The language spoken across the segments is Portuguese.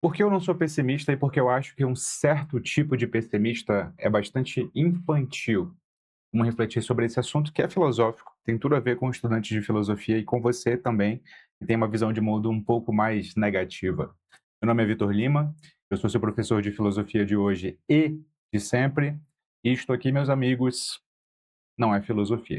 Por que eu não sou pessimista e porque eu acho que um certo tipo de pessimista é bastante infantil? Vamos refletir sobre esse assunto que é filosófico, tem tudo a ver com estudantes de filosofia e com você também, que tem uma visão de mundo um pouco mais negativa. Meu nome é Vitor Lima, eu sou seu professor de filosofia de hoje e de sempre, e estou aqui, meus amigos, não é filosofia.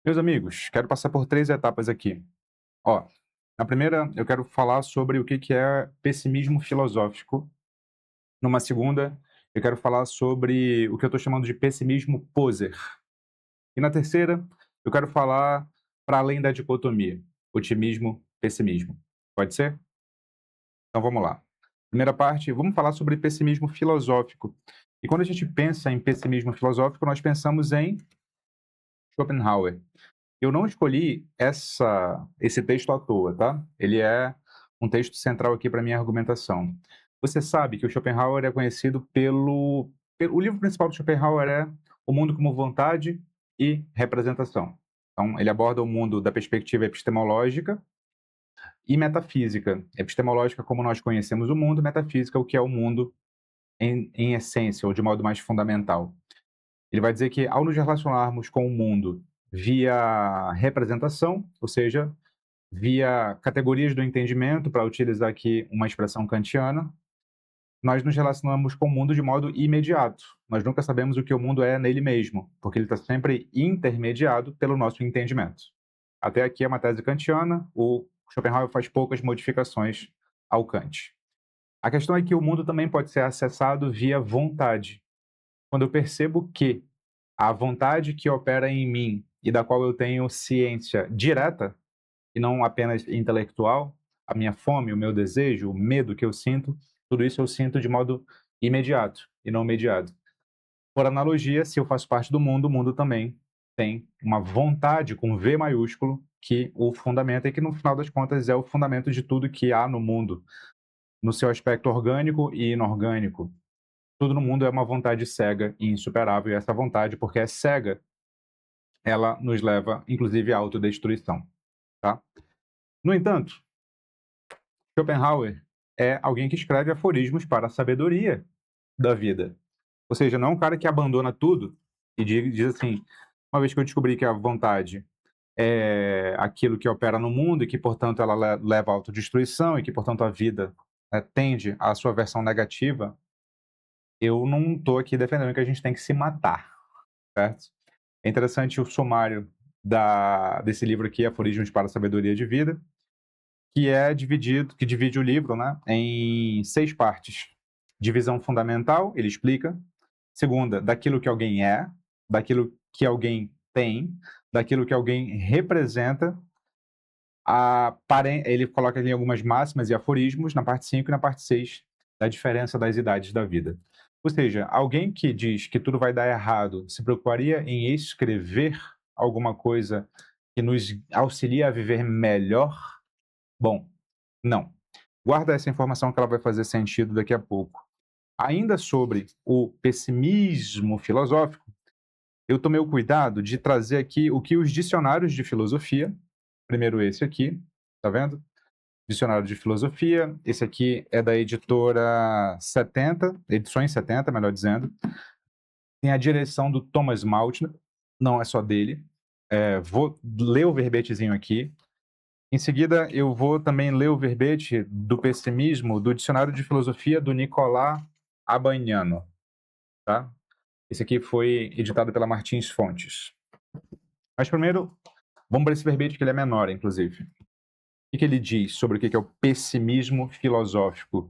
Meus amigos, quero passar por 3 etapas aqui. Ó, na primeira, eu quero falar sobre o que é pessimismo filosófico. Numa segunda, eu quero falar sobre o que eu estou chamando de pessimismo poser. E na terceira, eu quero falar para além da dicotomia, otimismo, pessimismo. Pode ser? Então vamos lá. Primeira parte, vamos falar sobre pessimismo filosófico. E quando a gente pensa em pessimismo filosófico, nós pensamos em Schopenhauer. Eu não escolhi esse texto à toa, tá? Ele é um texto central aqui para minha argumentação. Você sabe que o Schopenhauer é conhecido o livro principal do Schopenhauer é O Mundo como Vontade e Representação. Então, ele aborda o mundo da perspectiva epistemológica e metafísica. Epistemológica, como nós conhecemos o mundo, metafísica, o que é o mundo em essência, ou de modo mais fundamental. Ele vai dizer que, ao nos relacionarmos com o mundo via representação, ou seja, via categorias do entendimento, para utilizar aqui uma expressão kantiana, nós nos relacionamos com o mundo de modo imediato. Nós nunca sabemos o que o mundo é nele mesmo, porque ele está sempre intermediado pelo nosso entendimento. Até aqui é uma tese kantiana, o Schopenhauer faz poucas modificações ao Kant. A questão é que o mundo também pode ser acessado via vontade. Quando eu percebo que a vontade que opera em mim e da qual eu tenho ciência direta, e não apenas intelectual, a minha fome, o meu desejo, o medo que eu sinto, tudo isso eu sinto de modo imediato e não mediado. Por analogia, se eu faço parte do mundo, o mundo também tem uma vontade com V maiúsculo que o fundamenta e que, no final das contas, é o fundamento de tudo que há no mundo, no seu aspecto orgânico e inorgânico. Tudo no mundo é uma vontade cega e insuperável, e essa vontade, porque é cega, ela nos leva, inclusive, à autodestruição, tá? No entanto, Schopenhauer é alguém que escreve aforismos para a sabedoria da vida. Ou seja, não é um cara que abandona tudo e diz assim: uma vez que eu descobri que a vontade é aquilo que opera no mundo e que, portanto, ela leva à autodestruição e que, portanto, a vida tende à sua versão negativa, eu não estou aqui defendendo que a gente tem que se matar, certo? É interessante o sumário desse livro aqui, Aforismos para a Sabedoria de Vida, que divide o livro, né, em 6 partes. Divisão fundamental, ele explica. Segunda, daquilo que alguém é, daquilo que alguém tem, daquilo que alguém representa. Ele coloca ali algumas máximas e aforismos na parte 5 e na parte 6 da diferença das idades da vida. Ou seja, alguém que diz que tudo vai dar errado se preocuparia em escrever alguma coisa que nos auxilia a viver melhor? Bom, não. Guarda essa informação que ela vai fazer sentido daqui a pouco. Ainda sobre o pessimismo filosófico, eu tomei o cuidado de trazer aqui o que os dicionários de filosofia, primeiro esse aqui, tá vendo? Dicionário de filosofia, esse aqui é da editora 70, edições 70, melhor dizendo. Tem a direção do Thomas Maltner, não é só dele. Vou ler o verbetezinho aqui. Em seguida, eu vou também ler o verbete do pessimismo do Dicionário de Filosofia do Nicolás Abaniano, tá? Esse aqui foi editado pela Martins Fontes. Mas primeiro, vamos para esse verbete que ele é menor, inclusive. O que ele diz sobre o que é o pessimismo filosófico?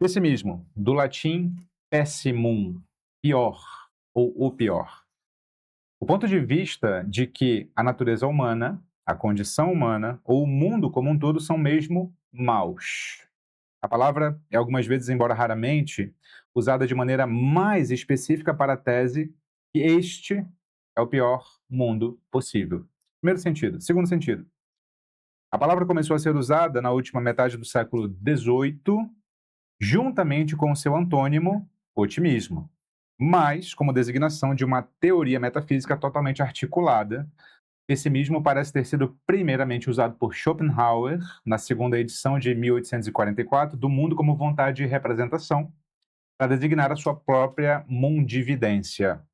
Pessimismo, do latim pessimum, pior, ou o pior. O ponto de vista de que a natureza humana, a condição humana, ou o mundo como um todo são mesmo maus. A palavra é algumas vezes, embora raramente, usada de maneira mais específica para a tese que este é o pior mundo possível. Primeiro sentido. Segundo sentido. A palavra começou a ser usada na última metade do século XVIII, juntamente com o seu antônimo, otimismo, mas como designação de uma teoria metafísica totalmente articulada Pessimismo parece ter sido primeiramente usado por Schopenhauer na segunda edição de 1844 do Mundo como Vontade e Representação, para designar a sua própria mundividência.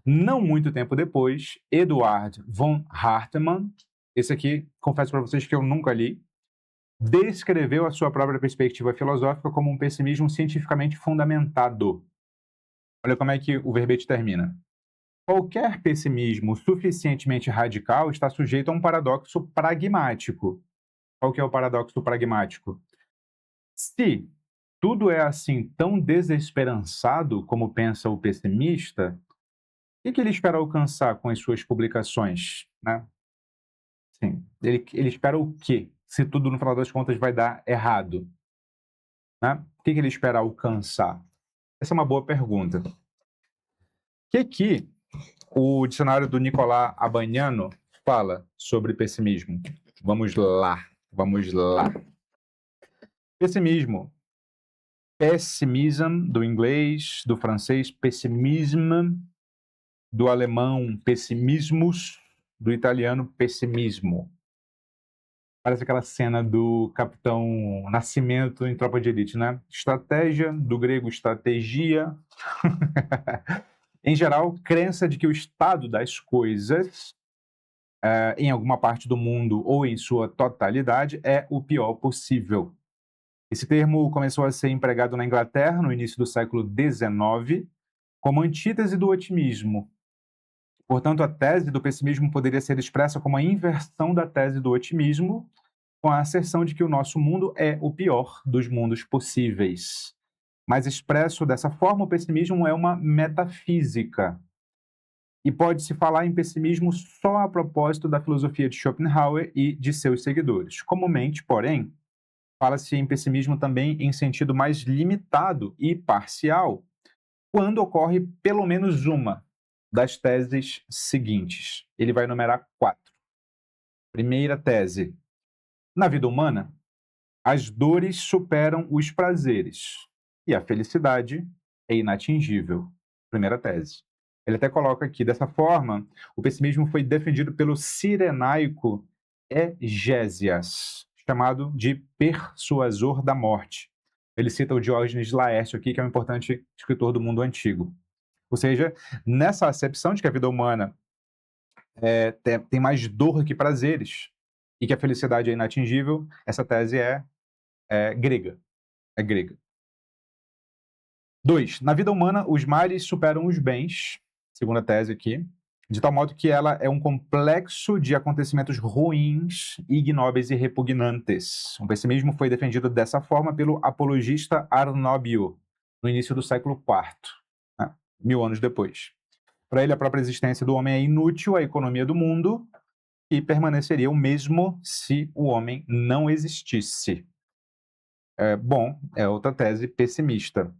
Não muito tempo depois, Eduard von Hartmann, esse aqui, confesso para vocês que eu nunca li, descreveu a sua própria perspectiva filosófica como um pessimismo cientificamente fundamentado. Olha como é que o verbete termina. Qualquer pessimismo suficientemente radical está sujeito a um paradoxo pragmático. Qual que é o paradoxo pragmático? Se tudo é assim tão desesperançado como pensa o pessimista, o que ele espera alcançar com as suas publicações, né? Sim, ele espera o quê? Se tudo, no final das contas, vai dar errado, né? O que ele espera alcançar? Essa é uma boa pergunta. O que o dicionário do Nicolas Abaniano fala sobre pessimismo? Vamos lá. Pessimismo. Pessimism, do inglês, do francês, pessimisme, do alemão, pessimismus, do italiano, pessimismo. Parece aquela cena do Capitão Nascimento em Tropa de Elite, né? Estratégia, do grego estratégia. Em geral, crença de que o estado das coisas, em alguma parte do mundo ou em sua totalidade, é o pior possível. Esse termo começou a ser empregado na Inglaterra no início do século XIX como antítese do otimismo. Portanto, a tese do pessimismo poderia ser expressa como a inversão da tese do otimismo, com a asserção de que o nosso mundo é o pior dos mundos possíveis. Mas expresso dessa forma, o pessimismo é uma metafísica. E pode-se falar em pessimismo só a propósito da filosofia de Schopenhauer e de seus seguidores. Comumente, porém, fala-se em pessimismo também em sentido mais limitado e parcial, quando ocorre pelo menos uma das teses seguintes. Ele vai enumerar 4. Primeira tese. Na vida humana, as dores superam os prazeres e a felicidade é inatingível. Primeira tese. Ele até coloca aqui, dessa forma, o pessimismo foi defendido pelo cirenaico Egésias, chamado de persuasor da morte. Ele cita o Diógenes de Laércio aqui, que é um importante escritor do mundo antigo. Ou seja, nessa acepção de que a vida humana tem mais dor que prazeres e que a felicidade é inatingível, essa tese é grega. 2. Na vida humana, os males superam os bens, segunda tese aqui, de tal modo que ela é um complexo de acontecimentos ruins, ignóbeis e repugnantes. O pessimismo foi defendido dessa forma pelo apologista Arnóbio, no início do século IV, né? 1000 anos depois. Para ele, a própria existência do homem é inútil à economia do mundo e permaneceria o mesmo se o homem não existisse. É outra tese pessimista.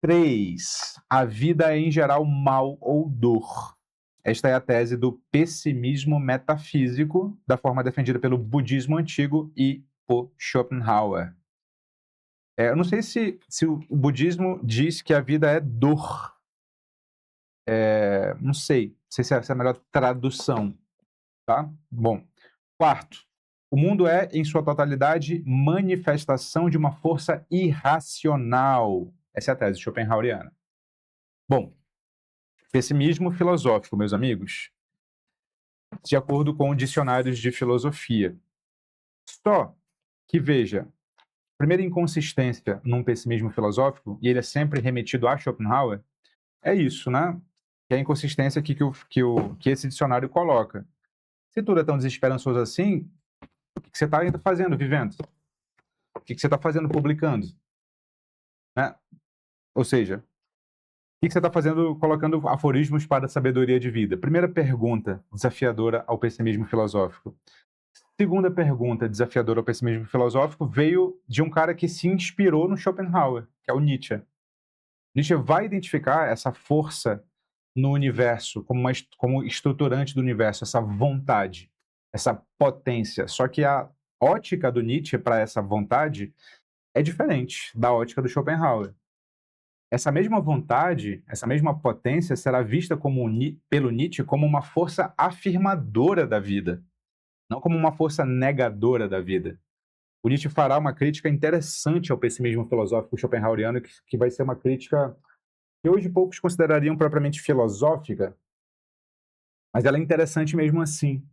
3. A vida é, em geral, mal ou dor. Esta é a tese do pessimismo metafísico, da forma defendida pelo budismo antigo e por Schopenhauer. Eu não sei se o budismo diz que a vida é dor. Não sei se essa é a melhor tradução. Tá? Bom. 4. O mundo é, em sua totalidade, manifestação de uma força irracional. Essa é a tese schopenhaueriana. Bom, pessimismo filosófico, meus amigos, de acordo com dicionários de filosofia. Só que, veja, a primeira inconsistência num pessimismo filosófico, e ele é sempre remetido a Schopenhauer, é isso, né? Que é a inconsistência que esse dicionário coloca. Se tudo é tão desesperançoso assim, o que você está fazendo, vivendo? O que você está fazendo, publicando? Né? Ou seja, o que você está fazendo colocando aforismos para a sabedoria de vida? Primeira pergunta desafiadora ao pessimismo filosófico. Segunda pergunta desafiadora ao pessimismo filosófico veio de um cara que se inspirou no Schopenhauer, que é o Nietzsche. Nietzsche vai identificar essa força no universo como estruturante do universo, essa vontade, essa potência. Só que a ótica do Nietzsche para essa vontade é diferente da ótica do Schopenhauer. essa mesma vontade, essa mesma potência será vista pelo Nietzsche como uma força afirmadora da vida, não como uma força negadora da vida. O Nietzsche fará uma crítica interessante ao pessimismo filosófico schopenhaueriano, que vai ser uma crítica que hoje poucos considerariam propriamente filosófica, mas ela é interessante mesmo assim.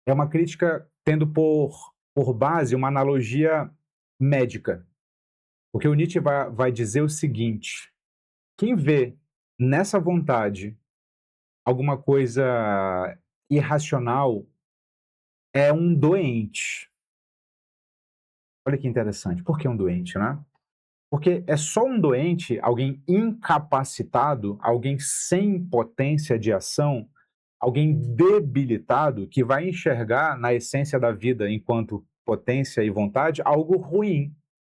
É uma crítica tendo por base uma analogia médica. Porque o Nietzsche vai dizer o seguinte: quem vê nessa vontade alguma coisa irracional é um doente. Olha que interessante. Por que um doente, né? Porque é só um doente, alguém incapacitado, alguém sem potência de ação, alguém debilitado, que vai enxergar na essência da vida enquanto potência e vontade algo ruim.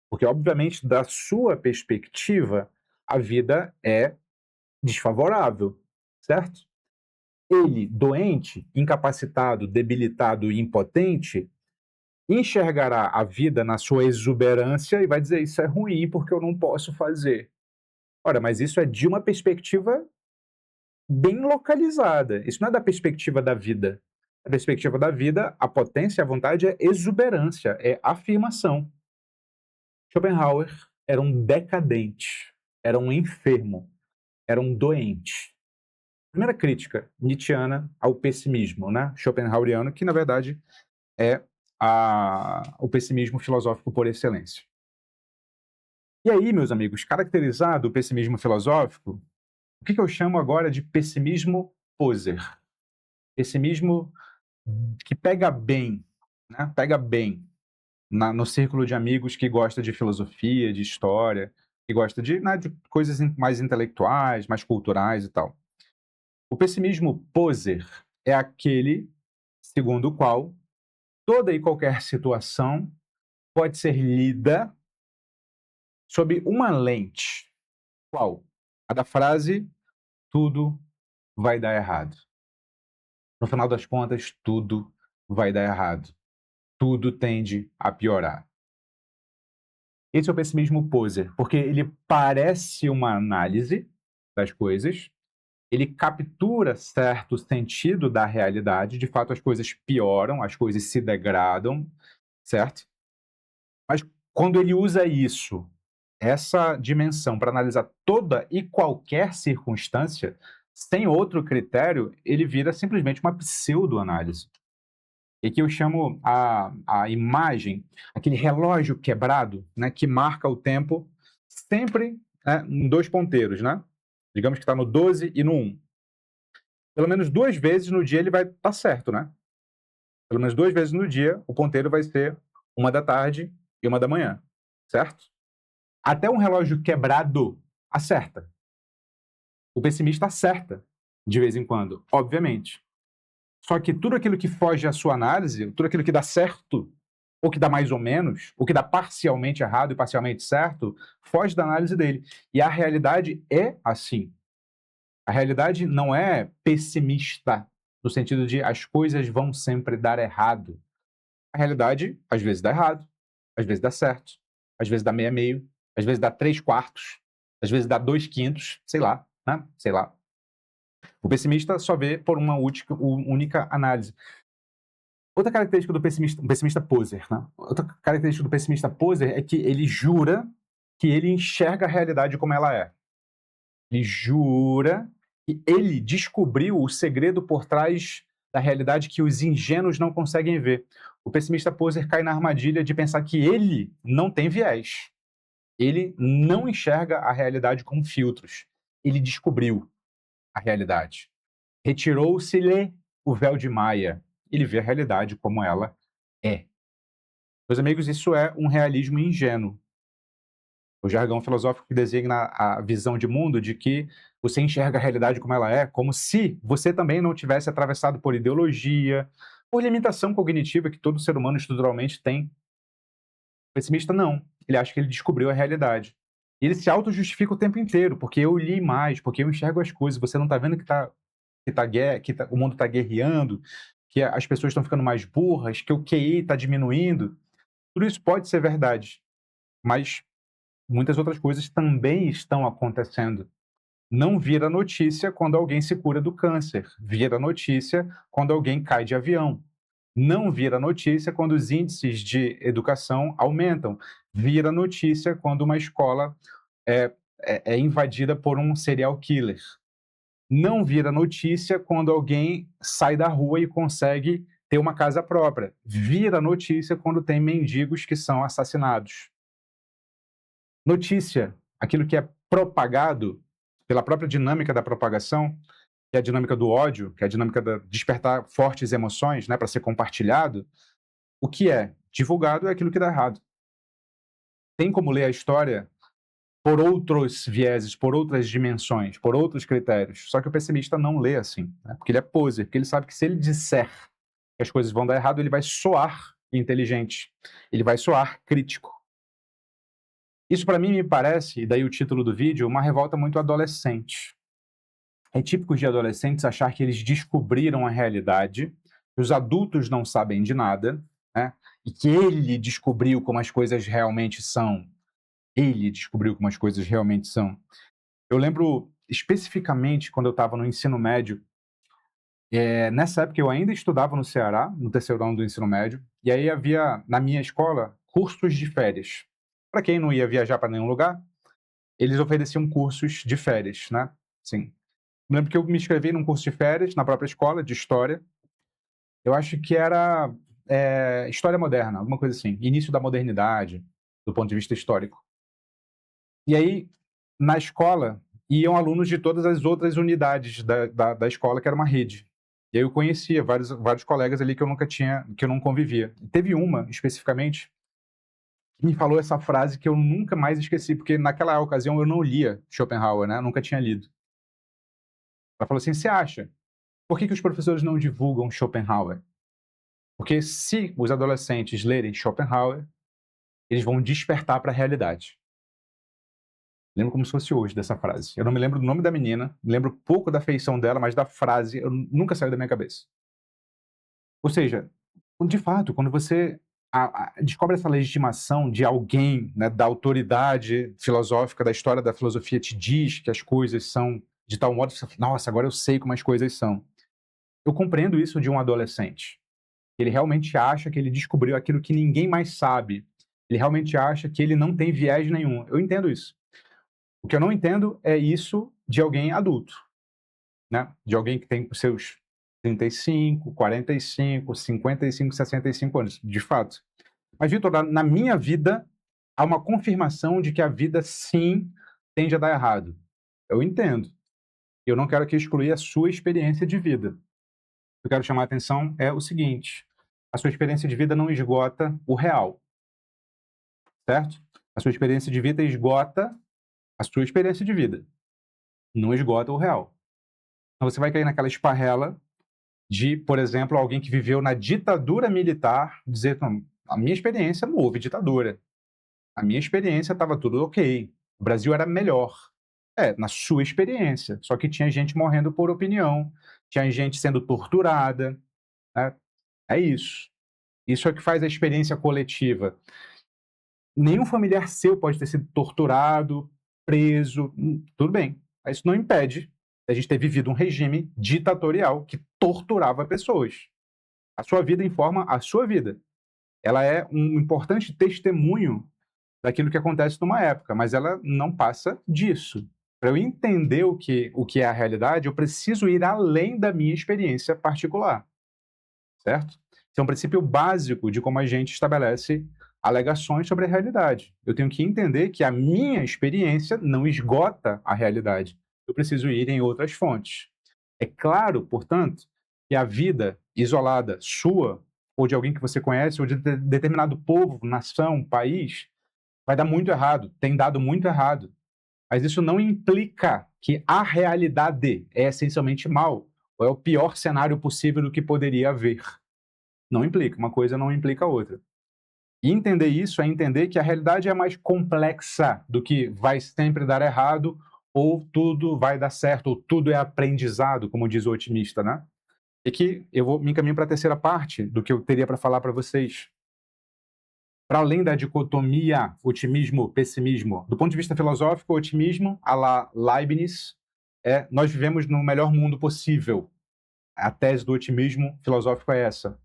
Porque, obviamente, da sua perspectiva, a vida é desfavorável, certo? Ele, doente, incapacitado, debilitado e impotente, enxergará a vida na sua exuberância e vai dizer: isso é ruim porque eu não posso fazer. Ora, mas isso é de uma perspectiva bem localizada. Isso não é da perspectiva da vida. Da perspectiva da vida, a potência e a vontade é exuberância, é afirmação. Schopenhauer era um decadente, era um enfermo, era um doente. Primeira crítica nietzschiana ao pessimismo, né? Schopenhaueriano, que na verdade é o pessimismo filosófico por excelência. E aí, meus amigos, caracterizado o pessimismo filosófico, o que eu chamo agora de pessimismo poser? Pessimismo que pega bem, né? Pega bem no círculo de amigos que gosta de filosofia, de história, que gosta de coisas mais intelectuais, mais culturais e tal. O pessimismo poser é aquele segundo o qual toda e qualquer situação pode ser lida sob uma lente. Qual? A da frase: tudo vai dar errado. No final das contas, tudo vai dar errado. Tudo tende a piorar. Esse é o pessimismo poser, porque ele parece uma análise das coisas, ele captura certo sentido da realidade, de fato as coisas pioram, as coisas se degradam, certo? Mas quando ele usa isso, essa dimensão, para analisar toda e qualquer circunstância, sem outro critério, ele vira simplesmente uma pseudoanálise. E que eu chamo a imagem, aquele relógio quebrado, né, que marca o tempo sempre, né, em dois ponteiros, né? Digamos que está no 12 e no 1. Pelo menos 2 vezes no dia ele vai estar certo, né? Pelo menos 2 vezes no dia o ponteiro vai ser 1 da tarde e 1 da manhã, certo? Até um relógio quebrado acerta. O pessimista acerta de vez em quando, obviamente. Só que tudo aquilo que foge à sua análise, tudo aquilo que dá certo, ou que dá mais ou menos, ou que dá parcialmente errado e parcialmente certo, foge da análise dele. E a realidade é assim. A realidade não é pessimista, no sentido de as coisas vão sempre dar errado. A realidade, às vezes, dá errado, às vezes dá certo, às vezes dá meio, às vezes dá 3/4, às vezes dá 2/5, sei lá, né? Sei lá. O pessimista só vê por uma única análise. Outra característica do pessimista, um pessimista poser, né? Outra característica do pessimista poser é que ele jura que ele enxerga a realidade como ela é. Ele jura que ele descobriu o segredo por trás da realidade que os ingênuos não conseguem ver. O pessimista poser cai na armadilha de pensar que ele não tem viés. Ele não enxerga a realidade com filtros. Ele descobriu a realidade. Retirou-se-lhe o véu de Maia. Ele vê a realidade como ela é. Meus amigos, isso é um realismo ingênuo. O jargão filosófico que designa a visão de mundo de que você enxerga a realidade como ela é, como se você também não tivesse atravessado por ideologia, por limitação cognitiva que todo ser humano estruturalmente tem. O pessimista não. Ele acha que ele descobriu a realidade. E ele se auto-justifica o tempo inteiro, porque eu li mais, porque eu enxergo as coisas. Você não está vendo o mundo está guerreando, que as pessoas estão ficando mais burras, que o QI está diminuindo. Tudo isso pode ser verdade, mas muitas outras coisas também estão acontecendo. Não vira notícia quando alguém se cura do câncer, vira notícia quando alguém cai de avião. Não vira notícia quando os índices de educação aumentam, vira notícia quando uma escola é, é invadida por um serial killer. Não vira notícia quando alguém sai da rua e consegue ter uma casa própria. Vira notícia quando tem mendigos que são assassinados. Notícia, aquilo que é propagado pela própria dinâmica da propagação, que é a dinâmica do ódio, que é a dinâmica de despertar fortes emoções, né, para ser compartilhado, o que é divulgado é aquilo que dá errado. Tem como ler a história por outros vieses, por outras dimensões, por outros critérios. Só que o pessimista não lê assim, né? Porque ele é poser, porque ele sabe que se ele disser que as coisas vão dar errado, ele vai soar inteligente, ele vai soar crítico. Isso para mim me parece, e daí o título do vídeo, uma revolta muito adolescente. É típico de adolescentes achar que eles descobriram a realidade, que os adultos não sabem de nada, né? E que ele descobriu como as coisas realmente são. Ele descobriu como as coisas realmente são. Eu lembro especificamente quando eu estava no ensino médio, nessa época eu ainda estudava no Ceará, no terceiro ano do ensino médio, e aí havia, na minha escola, cursos de férias. Para quem não ia viajar para nenhum lugar, eles ofereciam cursos de férias, né? Sim. Eu lembro que eu me inscrevi num curso de férias na própria escola, de História. Eu acho que era História Moderna, alguma coisa assim. Início da modernidade, do ponto de vista histórico. E aí, na escola, iam alunos de todas as outras unidades da escola, que era uma rede. E aí eu conhecia vários colegas ali que eu não convivia. E teve uma, especificamente, que me falou essa frase que eu nunca mais esqueci, porque naquela ocasião eu não lia Schopenhauer, né? Eu nunca tinha lido. Ela falou assim: você acha? Por que os professores não divulgam Schopenhauer? Porque se os adolescentes lerem Schopenhauer, eles vão despertar para a realidade. Lembro como se fosse hoje dessa frase. Eu não me lembro do nome da menina, me lembro pouco da feição dela, mas da frase eu nunca saiu da minha cabeça. Ou seja, de fato, quando você descobre essa legitimação de alguém, né, da autoridade filosófica, da história da filosofia, te diz que as coisas são de tal modo que você fala: nossa, agora eu sei como as coisas são. Eu compreendo isso de um adolescente. Ele realmente acha que ele descobriu aquilo que ninguém mais sabe. Ele realmente acha que ele não tem viés nenhum. Eu entendo isso. O que eu não entendo é isso de alguém adulto, né? De alguém que tem os seus 35, 45, 55, 65 anos, de fato. Mas, Vitor, na minha vida, há uma confirmação de que a vida, sim, tende a dar errado. Eu entendo. Eu não quero aqui excluir a sua experiência de vida. O que eu quero chamar a atenção é o seguinte: a sua experiência de vida não esgota o real, certo? A sua experiência de vida esgota a sua experiência de vida, não esgota o real. Então você vai cair naquela esparrela de, por exemplo, alguém que viveu na ditadura militar dizer: não, a minha experiência não houve ditadura, a minha experiência estava tudo ok, o Brasil era melhor. Na sua experiência, só que tinha gente morrendo por opinião, tinha gente sendo torturada, né? É isso. Isso é o que faz a experiência coletiva. Nenhum familiar seu pode ter sido torturado, preso, tudo bem. Mas isso não impede a gente ter vivido um regime ditatorial que torturava pessoas. A sua vida informa a sua vida. Ela é um importante testemunho daquilo que acontece numa época, mas ela não passa disso. Para eu entender o que é a realidade, eu preciso ir além da minha experiência particular, certo? Esse é um princípio básico de como a gente estabelece alegações sobre a realidade. Eu tenho que entender que a minha experiência não esgota a realidade. Eu preciso ir em outras fontes. É claro, portanto, que a vida isolada sua, ou de alguém que você conhece, ou de determinado povo, nação, país, vai dar muito errado, tem dado muito errado. Mas isso não implica que a realidade é essencialmente mal, ou é o pior cenário possível do que poderia haver. Não implica, uma coisa não implica a outra. E entender isso é entender que a realidade é mais complexa do que vai sempre dar errado, ou tudo vai dar certo, ou tudo é aprendizado, como diz o otimista, né? E que eu vou me encaminhar para a terceira parte do que eu teria para falar para vocês. para além da dicotomia otimismo-pessimismo, do ponto de vista filosófico, o otimismo, à la Leibniz, nós vivemos no melhor mundo possível. A tese do otimismo filosófico é essa.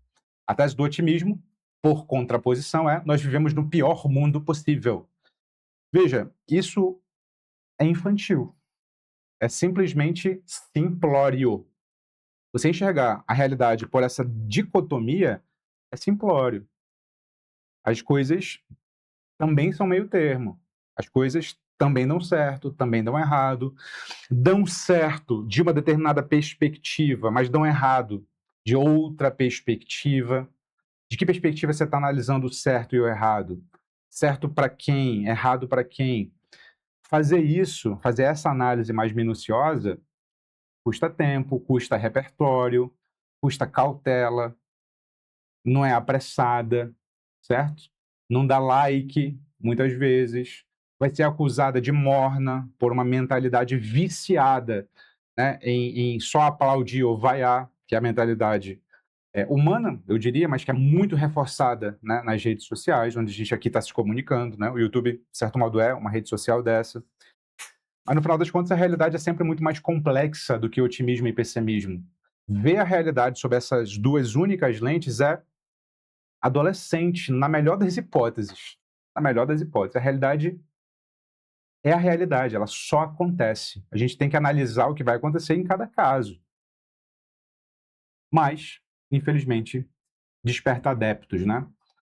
A tese do otimismo, por contraposição, nós vivemos no pior mundo possível. Veja, isso é infantil. É simplesmente simplório. Você enxergar a realidade por essa dicotomia é simplório. As coisas também são meio termo. As coisas também dão certo, também dão certo de uma determinada perspectiva, mas dão errado de outra perspectiva. De que perspectiva você está analisando o certo e o errado? Certo para quem? Errado para quem? Fazer essa análise mais minuciosa, custa tempo, custa repertório, custa cautela, não é apressada, certo? Não dá like, muitas vezes. Vai ser acusada de morna por uma mentalidade viciada, né, em só aplaudir ou vaiar, que é a mentalidade humana, eu diria, mas que é muito reforçada, né, nas redes sociais, onde a gente aqui está se comunicando, né? O YouTube, de certo modo, é uma rede social dessa. Mas, no final das contas, a realidade é sempre muito mais complexa do que otimismo e pessimismo. Ver a realidade sob essas duas únicas lentes é adolescente, na melhor das hipóteses. Na melhor das hipóteses. A realidade é a realidade, ela só acontece. A gente tem que analisar o que vai acontecer em cada caso. Mas, infelizmente, desperta adeptos, né?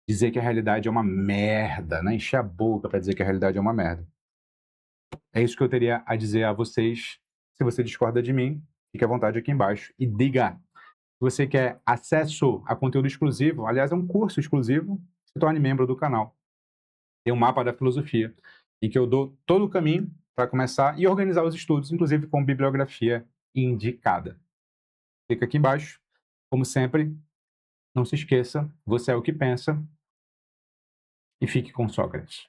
Dizer que a realidade é uma merda, né? Encher a boca para dizer que a realidade é uma merda. É isso que eu teria a dizer a vocês. Se você discorda de mim, fique à vontade aqui embaixo e diga. Se você quer acesso a conteúdo exclusivo, aliás, é um curso exclusivo, se torne membro do canal. Tem um mapa da filosofia, em que eu dou todo o caminho para começar e organizar os estudos, inclusive com bibliografia indicada. Clica aqui embaixo. Como sempre, não se esqueça, você é o que pensa, e fique com Sócrates.